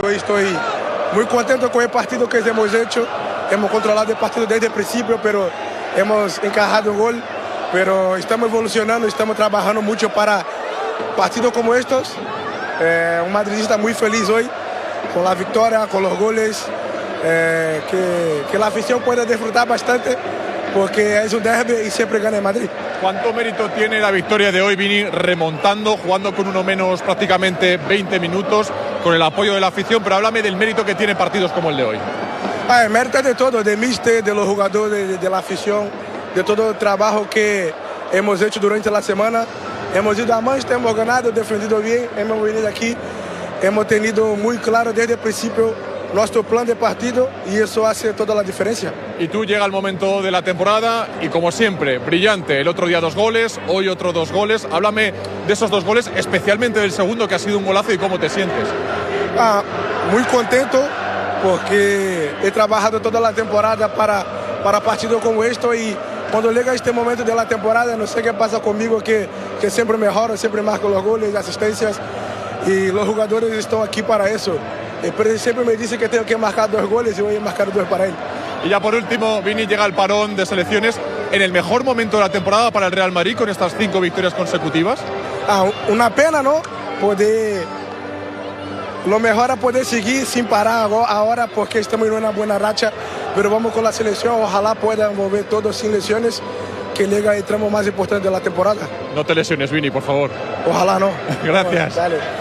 Hoy estoy muy contento con el partido que hemos hecho. Hemos controlado el partido desde el principio, pero hemos encajado un gol. Pero estamos evolucionando, estamos trabajando mucho para partidos como estos. Un madridista muy feliz hoy con la victoria, con los goles. Que la afición pueda disfrutar bastante porque es un derbi y siempre gana el Madrid. ¿Cuánto mérito tiene la victoria de hoy, Vini, remontando, jugando con uno menos prácticamente 20 minutos, con el apoyo de la afición? Pero háblame del mérito que tienen partidos como el de hoy. El mérito de todo, de míster, de los jugadores, de la afición, de todo el trabajo que hemos hecho durante la semana. Hemos ido a Manchester, hemos ganado, defendido bien, hemos venido aquí, hemos tenido muy claro desde el principio nuestro plan de partido y eso hace toda la diferencia. Y tú llega el momento de la temporada y como siempre, brillante. El otro día 2 goles, hoy otro 2 goles. Háblame de esos 2 goles, especialmente del segundo que ha sido un golazo y cómo te sientes. Muy contento porque he trabajado toda la temporada para partidos como esto y cuando llega este momento de la temporada no sé qué pasa conmigo que siempre mejoro, siempre marco los goles, asistencias y los jugadores están aquí para eso. Pero siempre me dice que tengo que marcar 2 goles y voy a marcar 2 para él. Y ya por último, Vini, llega el parón de selecciones en el mejor momento de la temporada para el Real Madrid con estas 5 victorias consecutivas. Una pena, ¿no? Lo mejor es poder seguir sin parar ahora porque estamos en una buena racha, pero vamos con la selección, ojalá puedan volver todos sin lesiones, que llega el tramo más importante de la temporada. No te lesiones, Vini, por favor. Ojalá no. Gracias. Bueno, dale.